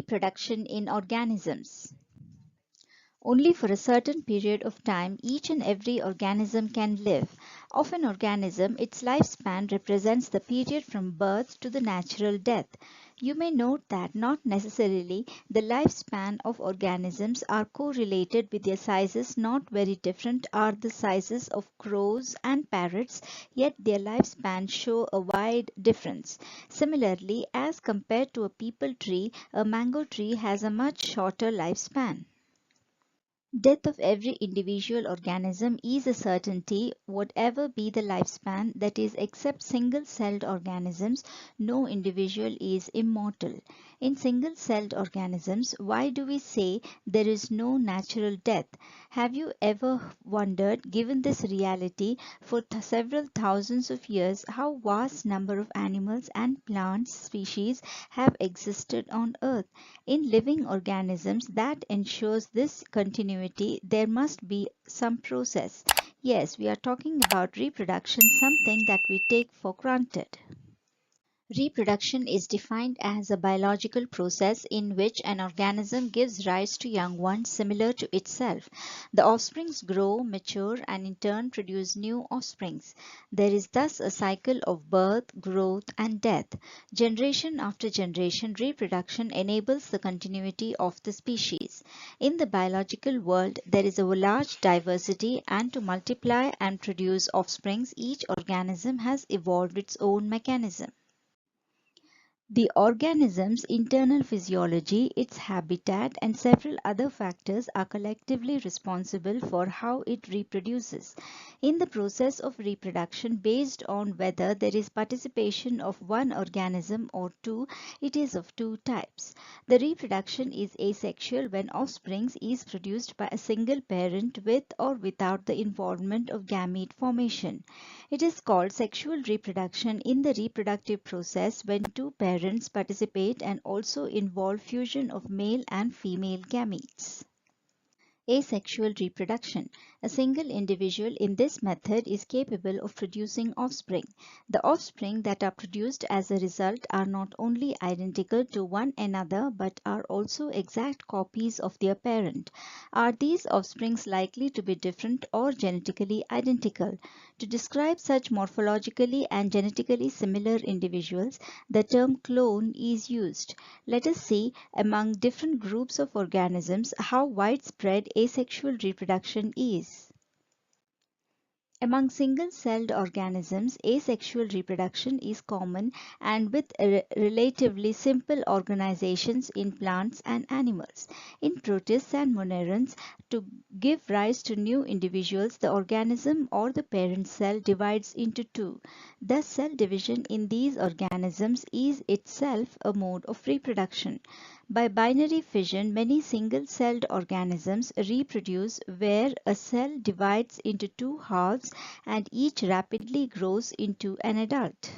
Reproduction in organisms. Only for a certain period of time each and every organism can live. Of an organism, its lifespan represents the period from birth to the natural death. You may note that not necessarily the lifespan of organisms are correlated with their sizes. Not very different are the sizes of crows and parrots, yet their lifespan show a wide difference. Similarly, as compared to a peepal tree, a mango tree has a much shorter lifespan. Death of every individual organism is a certainty, whatever be the lifespan, that is, except single-celled organisms, no individual is immortal. In single-celled organisms, why do we say there is no natural death? Have you ever wondered, given this reality, for several thousands of years, how vast number of animals and plant species have existed on Earth? In living organisms that ensures this continuity, there must be some process. Yes, we are talking about reproduction, something that we take for granted. Reproduction is defined as a biological process in which an organism gives rise to young ones similar to itself. The offsprings grow, mature, and in turn produce new offsprings. There is thus a cycle of birth, growth, and death. Generation after generation, reproduction enables the continuity of the species. In the biological world, there is a large diversity, and to multiply and produce offsprings, each organism has evolved its own mechanism. The organism's internal physiology, its habitat, and several other factors are collectively responsible for how it reproduces. In the process of reproduction, based on whether there is participation of one organism or two, it is of two types. The reproduction is asexual when offspring is produced by a single parent with or without the involvement of gamete formation. It is called sexual reproduction in the reproductive process when two parents participate and also involve fusion of male and female gametes. Asexual reproduction. A single individual in this method is capable of producing offspring. The offspring that are produced as a result are not only identical to one another but are also exact copies of their parent. Are these offsprings likely to be different or genetically identical? To describe such morphologically and genetically similar individuals, the term clone is used. Let us see among different groups of organisms how widespread asexual reproduction is. Among single-celled organisms, asexual reproduction is common and with relatively simple organizations in plants and animals. In protists and monerans, to give rise to new individuals, the organism or the parent cell divides into two. Thus, cell division in these organisms is itself a mode of reproduction. By binary fission, many single-celled organisms reproduce where a cell divides into two halves and each rapidly grows into an adult.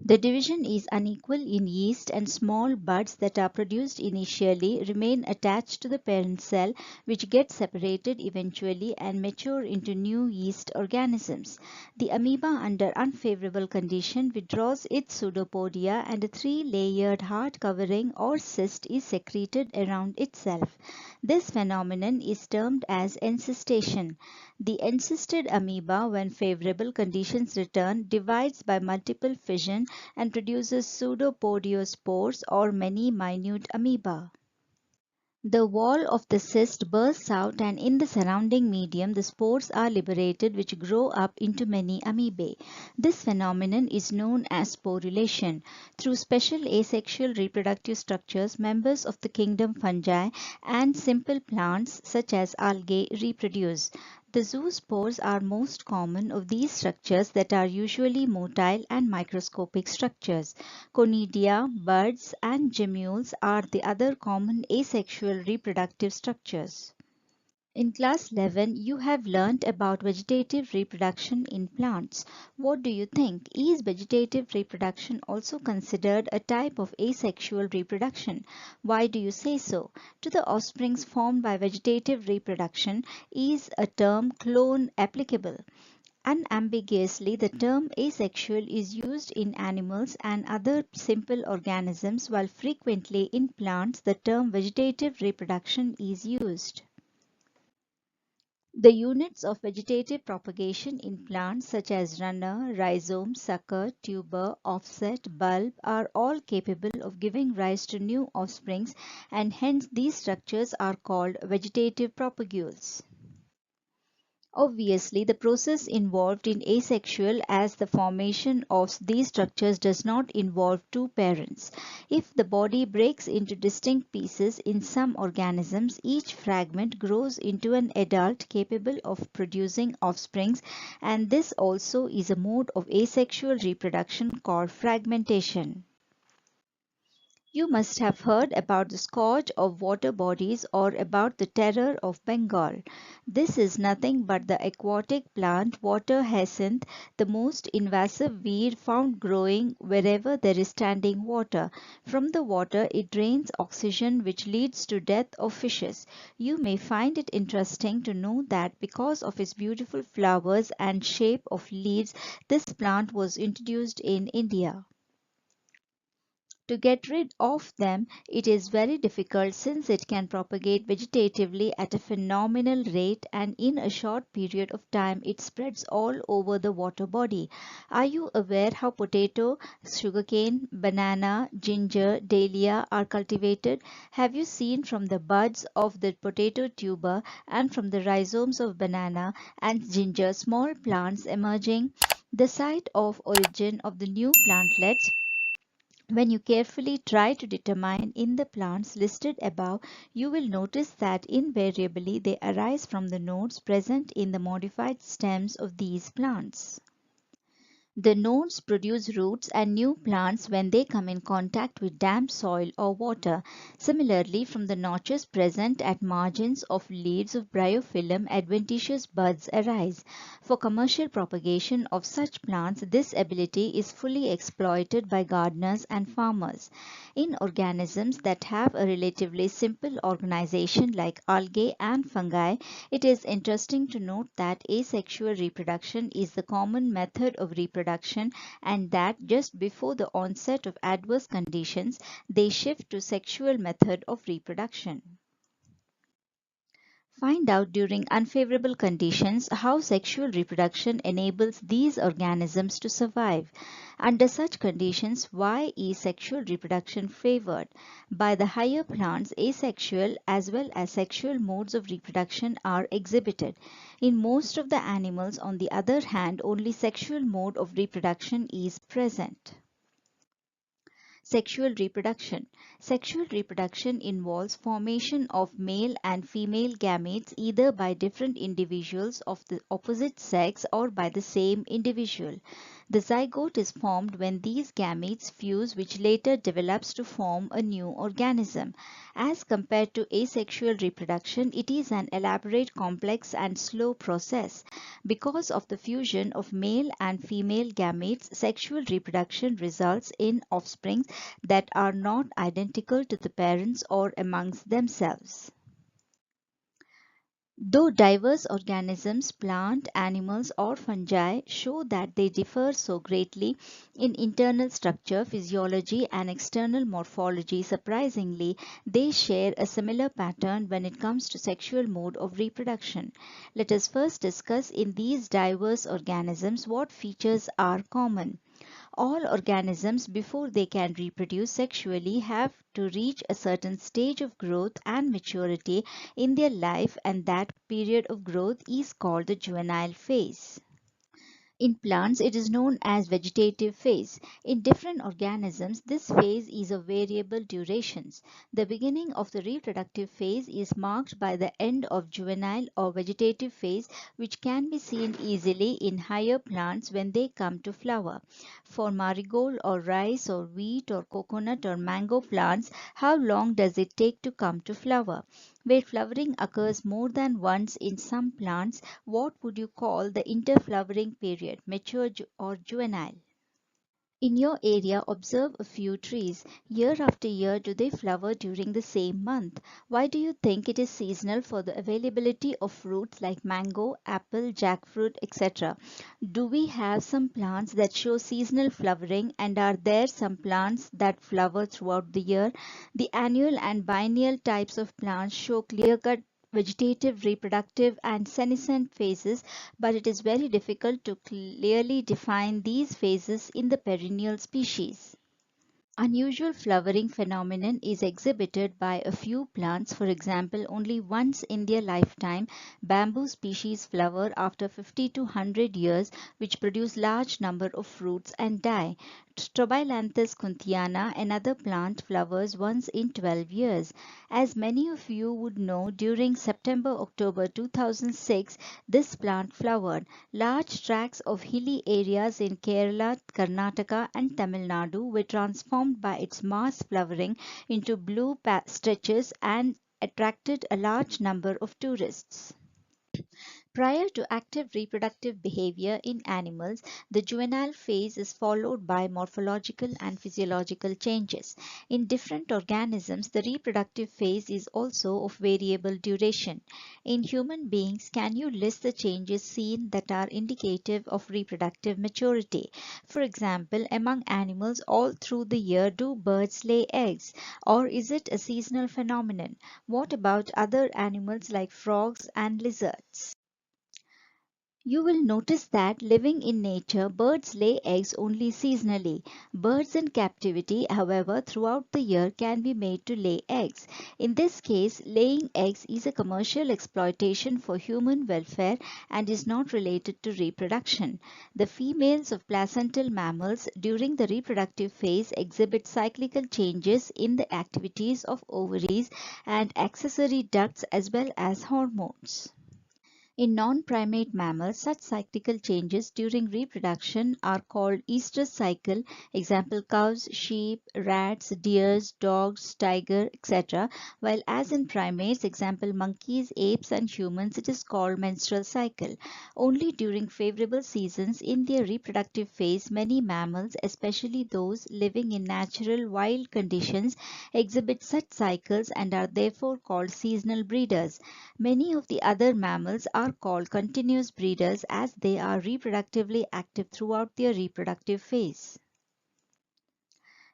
The division is unequal in yeast, and small buds that are produced initially remain attached to the parent cell, which get separated eventually and mature into new yeast organisms. The amoeba, under unfavorable condition, withdraws its pseudopodia and a three-layered hard covering or cyst is secreted around itself. This phenomenon is termed as encystation. The encysted amoeba, when favorable conditions return, divides by multiple fission and produces pseudopodiospores or many minute amoeba. The wall of the cyst bursts out, and in the surrounding medium the spores are liberated, which grow up into many amoebae. This phenomenon is known as sporulation. Through special asexual reproductive structures, members of the kingdom fungi and simple plants such as algae reproduce. The zoospores are most common of these structures that are usually motile and microscopic structures. Conidia, buds, and gemmules are the other common asexual reproductive structures. In class 11, you have learnt about vegetative reproduction in plants. What do you think? Is vegetative reproduction also considered a type of asexual reproduction? Why do you say so? To the offsprings formed by vegetative reproduction, is a term clone applicable? Unambiguously, the term asexual is used in animals and other simple organisms, while frequently in plants the term vegetative reproduction is used. The units of vegetative propagation in plants such as runner, rhizome, sucker, tuber, offset, bulb are all capable of giving rise to new offsprings, and hence these structures are called vegetative propagules. Obviously, the process involved in asexual as the formation of these structures does not involve two parents. If the body breaks into distinct pieces in some organisms, each fragment grows into an adult capable of producing offsprings, and this also is a mode of asexual reproduction called fragmentation. You must have heard about the scourge of water bodies or about the terror of Bengal. This is nothing but the aquatic plant water hyacinth, the most invasive weed found growing wherever there is standing water. From the water it drains oxygen, which leads to death of fishes. You may find it interesting to know that because of its beautiful flowers and shape of leaves, this plant was introduced in India. To get rid of them, it is very difficult since it can propagate vegetatively at a phenomenal rate, and in a short period of time it spreads all over the water body. Are you aware how potato, sugarcane, banana, ginger, dahlia are cultivated? Have you seen from the buds of the potato tuber and from the rhizomes of banana and ginger small plants emerging? The site of origin of the new plantlets, when you carefully try to determine in the plants listed above, you will notice that invariably they arise from the nodes present in the modified stems of these plants. The nodes produce roots and new plants when they come in contact with damp soil or water. Similarly, from the notches present at margins of leaves of bryophyllum, adventitious buds arise. For commercial propagation of such plants, this ability is fully exploited by gardeners and farmers. In organisms that have a relatively simple organization like algae and fungi, it is interesting to note that asexual reproduction is the common method of reproduction, and that just before the onset of adverse conditions, they shift to sexual method of reproduction. Find out during unfavorable conditions how sexual reproduction enables these organisms to survive. Under such conditions, why is sexual reproduction favored? By the higher plants, asexual as well as sexual modes of reproduction are exhibited. In most of the animals, on the other hand, only sexual mode of reproduction is present. Sexual reproduction. Sexual reproduction involves formation of male and female gametes either by different individuals of the opposite sex or by the same individual. The zygote is formed when these gametes fuse, which later develops to form a new organism. As compared to asexual reproduction, it is an elaborate, complex and slow process. Because of the fusion of male and female gametes, sexual reproduction results in offspring that are not identical to the parents or amongst themselves. Though diverse organisms, plant, animals or fungi show that they differ so greatly in internal structure, physiology and external morphology, surprisingly, they share a similar pattern when it comes to sexual mode of reproduction. Let us first discuss in these diverse organisms what features are common. All organisms, before they can reproduce sexually, have to reach a certain stage of growth and maturity in their life, and that period of growth is called the juvenile phase. In plants, it is known as vegetative phase. In different organisms, this phase is of variable durations. The beginning of the reproductive phase is marked by the end of juvenile or vegetative phase, which can be seen easily in higher plants when they come to flower. For marigold or rice or wheat or coconut or mango plants, how long does it take to come to flower? Where flowering occurs more than once in some plants, what would you call the interflowering period, mature or juvenile? In your area, observe a few trees. Year after year, do they flower during the same month? Why do you think it is seasonal for the availability of fruits like mango, apple, jackfruit, etc.? Do we have some plants that show seasonal flowering, and are there some plants that flower throughout the year? The annual and biennial types of plants show clear-cut vegetative, reproductive, and senescent phases, but it is very difficult to clearly define these phases in the perennial species. Unusual flowering phenomenon is exhibited by a few plants. For example, only once in their lifetime, bamboo species flower after 50 to 100 years, which produce large number of fruits and die. Strobilanthes kunthiana, another plant, flowers once in 12 years. As many of you would know, during September-October 2006, this plant flowered. Large tracts of hilly areas in Kerala, Karnataka, and Tamil Nadu were transformed by its mass flowering into blue stretches and attracted a large number of tourists. Prior to active reproductive behavior in animals, the juvenile phase is followed by morphological and physiological changes. In different organisms, the reproductive phase is also of variable duration. In human beings, can you list the changes seen that are indicative of reproductive maturity? For example, among animals all through the year, do birds lay eggs, or is it a seasonal phenomenon? What about other animals like frogs and lizards? You will notice that living in nature, birds lay eggs only seasonally. Birds in captivity, however, throughout the year can be made to lay eggs. In this case, laying eggs is a commercial exploitation for human welfare and is not related to reproduction. The females of placental mammals during the reproductive phase exhibit cyclical changes in the activities of ovaries and accessory ducts as well as hormones. In non-primate mammals, such cyclical changes during reproduction are called estrous cycle, example cows, sheep, rats, deers, dogs, tiger, etc. While as in primates, example monkeys, apes and humans, it is called menstrual cycle. Only during favorable seasons in their reproductive phase, many mammals, especially those living in natural wild conditions, exhibit such cycles and are therefore called seasonal breeders. Many of the other mammals are called continuous breeders as they are reproductively active throughout their reproductive phase.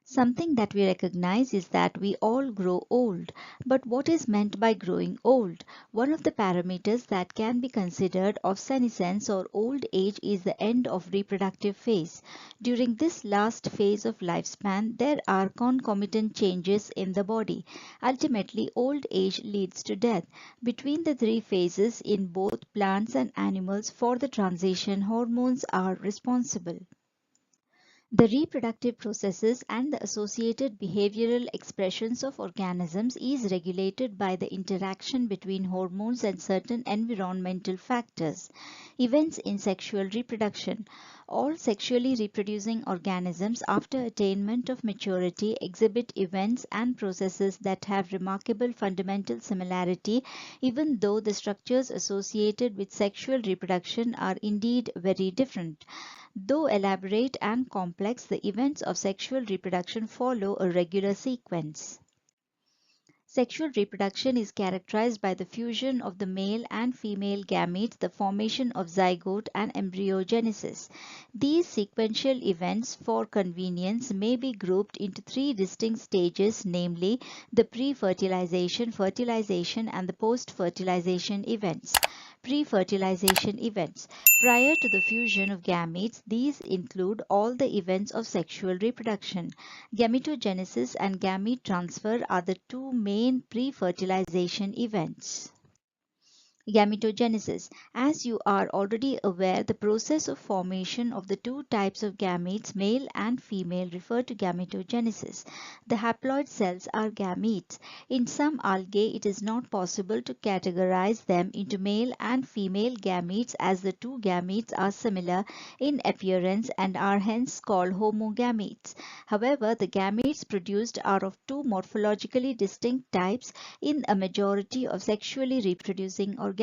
Something that we recognize is that we all grow old. But what is meant by growing old? One of the parameters that can be considered of senescence or old age is the end of reproductive phase. During this last phase of lifespan, there are concomitant changes in the body. Ultimately, old age leads to death. Between the three phases in both plants and animals for the transition, hormones are responsible. The reproductive processes and the associated behavioral expressions of organisms is regulated by the interaction between hormones and certain environmental factors. Events in sexual reproduction. All sexually reproducing organisms after attainment of maturity exhibit events and processes that have remarkable fundamental similarity, even though the structures associated with sexual reproduction are indeed very different. Though elaborate and complex, the events of sexual reproduction follow a regular sequence. Sexual reproduction is characterized by the fusion of the male and female gametes, the formation of zygote, and embryogenesis. These sequential events, for convenience, may be grouped into three distinct stages, namely the pre-fertilization, fertilization, and the post-fertilization events. Pre-fertilization events. Prior to the fusion of gametes, these include all the events of sexual reproduction. Gametogenesis and gamete transfer are the two main pre-fertilization events. Gametogenesis. As you are already aware, the process of formation of the two types of gametes, male and female, refer to gametogenesis. The haploid cells are gametes. In some algae, it is not possible to categorize them into male and female gametes as the two gametes are similar in appearance and are hence called homogametes. However, the gametes produced are of two morphologically distinct types in a majority of sexually reproducing organisms.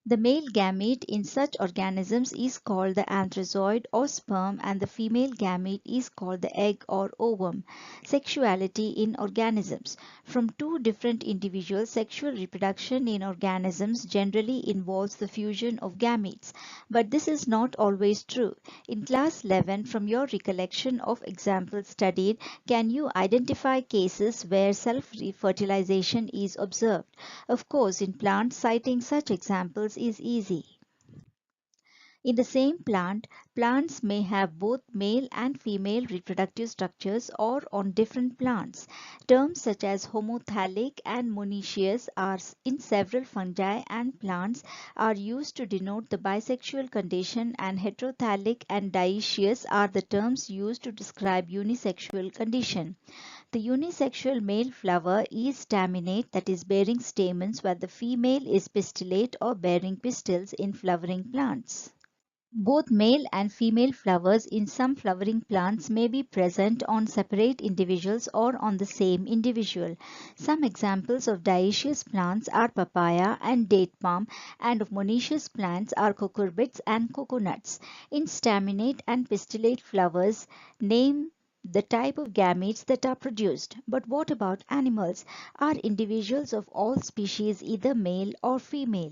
The male gamete in such organisms is called the anthrazoid or sperm, and the female gamete is called the egg or ovum. Sexuality in organisms. From two different individuals, sexual reproduction in organisms generally involves the fusion of gametes. But this is not always true. In class 11, from your recollection of examples studied, can you identify cases where self-fertilization is observed? Of course, in plants, citing such examples is easy. In the same plant, plants may have both male and female reproductive structures or on different plants. Terms such as homothallic and monoecious are in several fungi and plants are used to denote the bisexual condition, and heterothallic and dioecious are the terms used to describe unisexual condition. The unisexual male flower is staminate, that is bearing stamens, while the female is pistillate or bearing pistils in flowering plants. Both male and female flowers in some flowering plants may be present on separate individuals or on the same individual. Some examples of dioecious plants are papaya and date palm, and of monoecious plants are cucurbits and coconuts. In staminate and pistillate flowers, name the type of gametes that are produced. But what about animals? Are individuals of all species either male or female?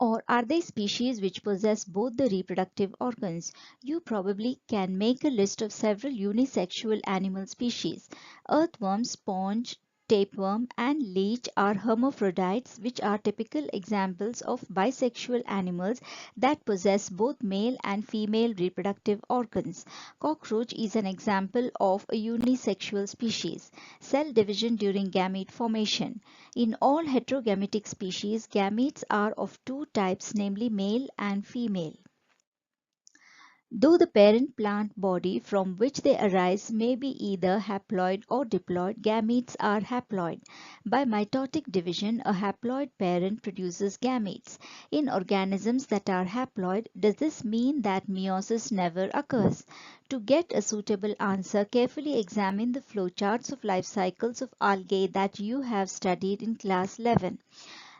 Or are they species which possess both the reproductive organs? You probably can make a list of several unisexual animal species. Earthworm, sponge, tapeworm, and leech are hermaphrodites, which are typical examples of bisexual animals that possess both male and female reproductive organs. Cockroach is an example of a unisexual species. Cell division during gamete formation. In all heterogametic species, gametes are of two types, namely male and female. Though the parent plant body from which they arise may be either haploid or diploid, gametes are haploid. By mitotic division, a haploid parent produces gametes. In organisms that are haploid, does this mean that meiosis never occurs? To get a suitable answer, carefully examine the flowcharts of life cycles of algae that you have studied in class 11.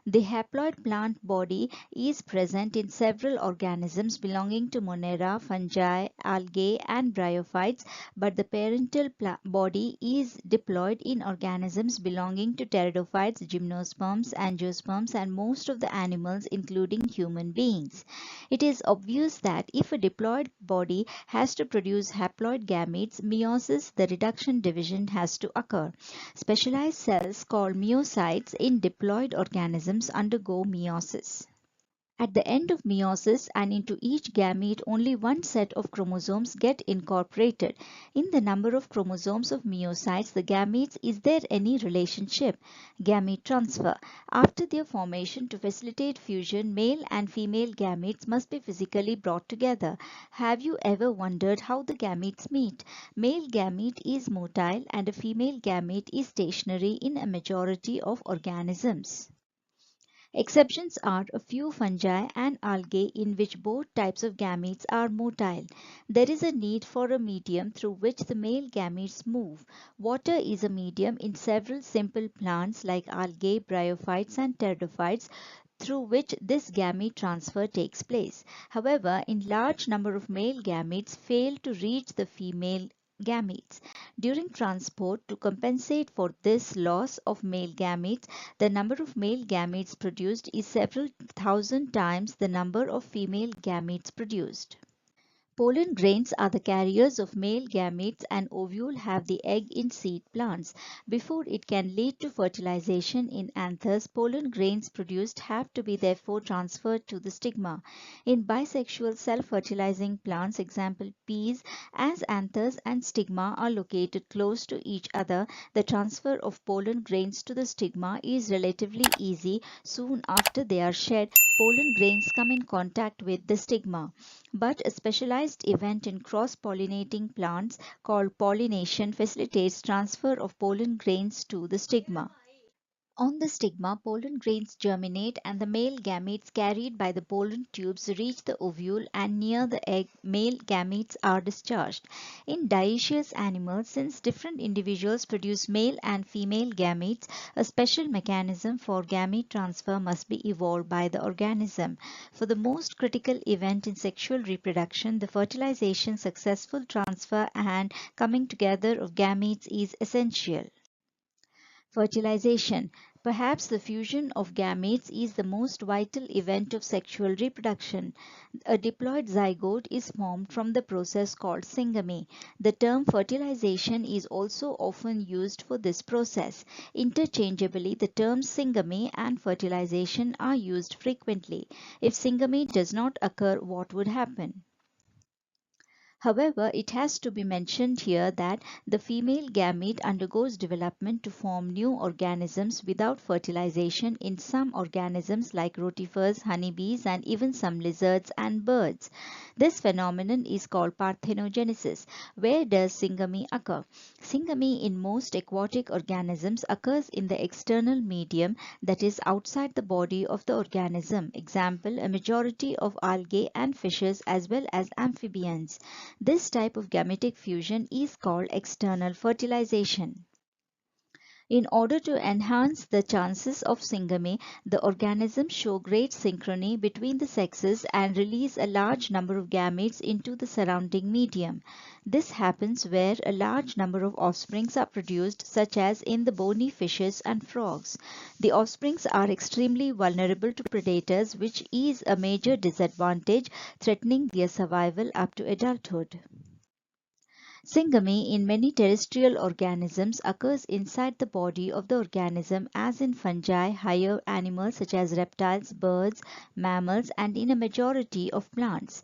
The haploid plant body is present in several organisms belonging to Monera, fungi, algae, and bryophytes, but the parental body is diploid in organisms belonging to pteridophytes, gymnosperms, angiosperms, and most of the animals, including human beings. It is obvious that if a diploid body has to produce haploid gametes, meiosis, the reduction division, has to occur. Specialized cells called myocytes in diploid organisms undergo meiosis. At the end of meiosis and into each gamete, only one set of chromosomes get incorporated. In the number of chromosomes of myocytes, the gametes, is there any relationship? Gamete transfer. After their formation, to facilitate fusion, male and female gametes must be physically brought together. Have you ever wondered how the gametes meet? Male gamete is motile and a female gamete is stationary in a majority of organisms. Exceptions are a few fungi and algae in which both types of gametes are motile. There is a need for a medium through which the male gametes move. Water is a medium in several simple plants like algae, bryophytes, and pteridophytes through which this gamete transfer takes place. However, in large number of male gametes fail to reach the female gametes. During transport, to compensate for this loss of male gametes, the number of male gametes produced is several thousand times the number of female gametes produced. Pollen grains are the carriers of male gametes, and ovule have the egg in seed plants. Before it can lead to fertilization in anthers, pollen grains produced have to be therefore transferred to the stigma. In bisexual self-fertilizing plants, example peas, as anthers and stigma are located close to each other, the transfer of pollen grains to the stigma is relatively easy. Soon after they are shed, pollen grains come in contact with the stigma. But a specialized event in cross-pollinating plants called pollination facilitates transfer of pollen grains to the stigma. On the stigma, pollen grains germinate and the male gametes carried by the pollen tubes reach the ovule, and near the egg, male gametes are discharged. In dioecious animals, since different individuals produce male and female gametes, a special mechanism for gamete transfer must be evolved by the organism. For the most critical event in sexual reproduction, the fertilization, successful transfer and coming together of gametes is essential. Fertilization. Perhaps the fusion of gametes is the most vital event of sexual reproduction. A diploid zygote is formed from the process called syngamy. The term fertilization is also often used for this process. Interchangeably, the terms syngamy and fertilization are used frequently. If syngamy does not occur, what would happen? However, it has to be mentioned here that the female gamete undergoes development to form new organisms without fertilization in some organisms like rotifers, honeybees, and even some lizards and birds. This phenomenon is called parthenogenesis. Where does syngamy occur? Syngamy in most aquatic organisms occurs in the external medium, that is outside the body of the organism. Example, a majority of algae and fishes as well as amphibians. This type of gametic fusion is called external fertilization. In order to enhance the chances of syngamy, the organisms show great synchrony between the sexes and release a large number of gametes into the surrounding medium. This happens where a large number of offsprings are produced, such as in the bony fishes and frogs. The offsprings are extremely vulnerable to predators, which is a major disadvantage, threatening their survival up to adulthood. Syngamy in many terrestrial organisms occurs inside the body of the organism, as in fungi, higher animals such as reptiles, birds, mammals, and in a majority of plants.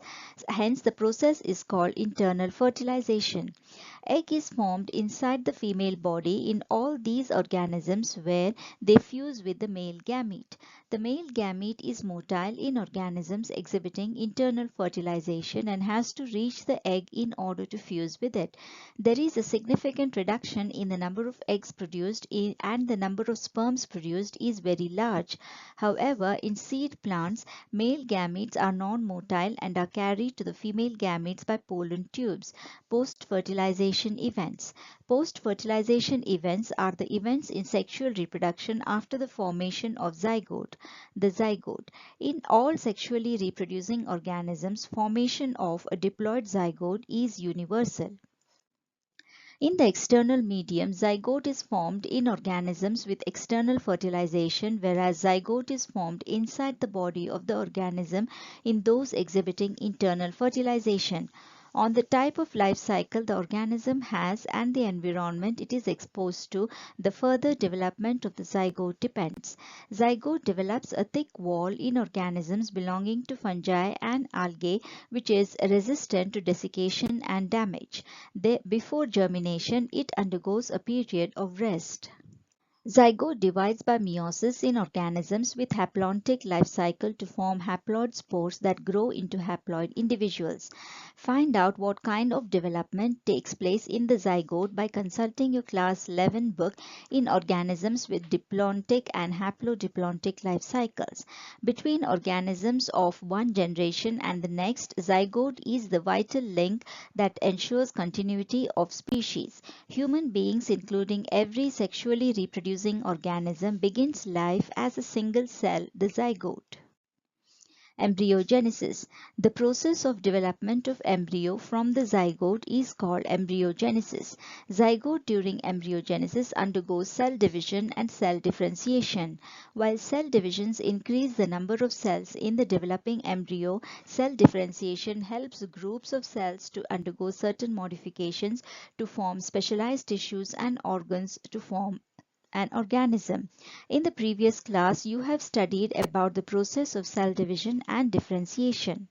Hence, the process is called internal fertilization. Egg is formed inside the female body in all these organisms where they fuse with the male gamete. The male gamete is motile in organisms exhibiting internal fertilization and has to reach the egg in order to fuse with it. There is a significant reduction in the number of eggs produced and the number of sperms produced is very large. However, in seed plants, male gametes are non-motile and are carried to the female gametes by pollen tubes. Post-fertilization events. Post-fertilization events are the events in sexual reproduction after the formation of zygote. The zygote. In all sexually reproducing organisms, formation of a diploid zygote is universal. In the external medium, zygote is formed in organisms with external fertilization, whereas zygote is formed inside the body of the organism in those exhibiting internal fertilization. On the type of life cycle the organism has and the environment it is exposed to, the further development of the zygote depends. Zygote develops a thick wall in organisms belonging to fungi and algae, which is resistant to desiccation and damage. Before germination, it undergoes a period of rest. Zygote divides by meiosis in organisms with haplontic life cycle to form haploid spores that grow into haploid individuals. Find out what kind of development takes place in the zygote by consulting your class 11 book in organisms with diplontic and haplodiplontic life cycles. Between organisms of one generation and the next, zygote is the vital link that ensures continuity of species. Human beings, including every sexually reproducing organism, begins life as a single cell, the zygote. Embryogenesis. The process of development of embryo from the zygote is called embryogenesis. Zygote during embryogenesis undergoes cell division and cell differentiation. While cell divisions increase the number of cells in the developing embryo, cell differentiation helps groups of cells to undergo certain modifications to form specialized tissues and organs to form an organism. In the previous class, you have studied about the process of cell division and differentiation.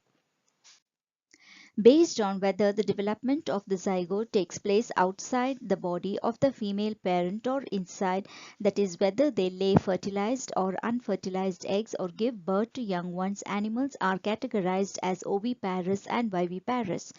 Based on whether the development of the zygote takes place outside the body of the female parent or inside, that is, whether they lay fertilized or unfertilized eggs or give birth to young ones, animals are categorized as oviparous and viviparous.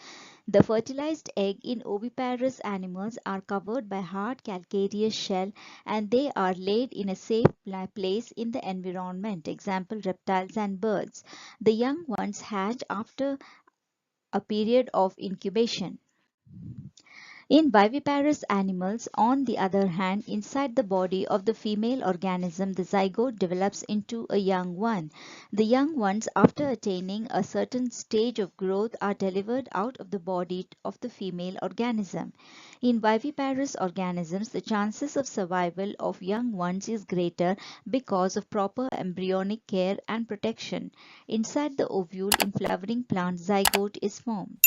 The fertilized egg in oviparous animals are covered by hard calcareous shell and they are laid in a safe place in the environment, example reptiles and birds. The young ones hatch after a period of incubation. In viviparous animals, on the other hand, inside the body of the female organism, the zygote develops into a young one. The young ones, after attaining a certain stage of growth, are delivered out of the body of the female organism. In viviparous organisms, the chances of survival of young ones is greater because of proper embryonic care and protection. Inside the ovule in flowering plant, zygote is formed.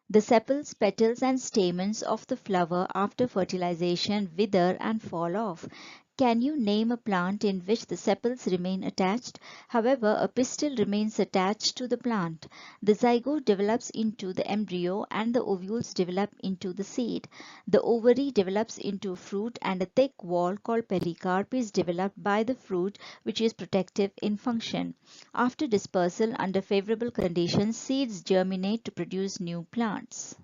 The sepals, petals and stamens of the flower after fertilization wither and fall off. Can you name a plant in which the sepals remain attached? However, a pistil remains attached to the plant. The zygote develops into the embryo and the ovules develop into the seed. The ovary develops into a fruit and a thick wall called pericarp is developed by the fruit, which is protective in function. After dispersal under favorable conditions, seeds germinate to produce new plants.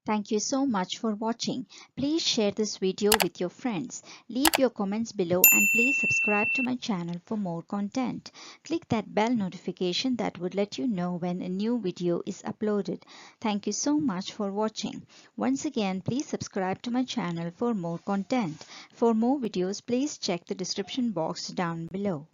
Thank you so much for watching. Please share this video with your friends. Leave your comments below and please subscribe to my channel for more content. Click that bell notification that would let you know when a new video is uploaded. Thank you so much for watching. Once again, please subscribe to my channel for more content. For more videos, please check the description box down below.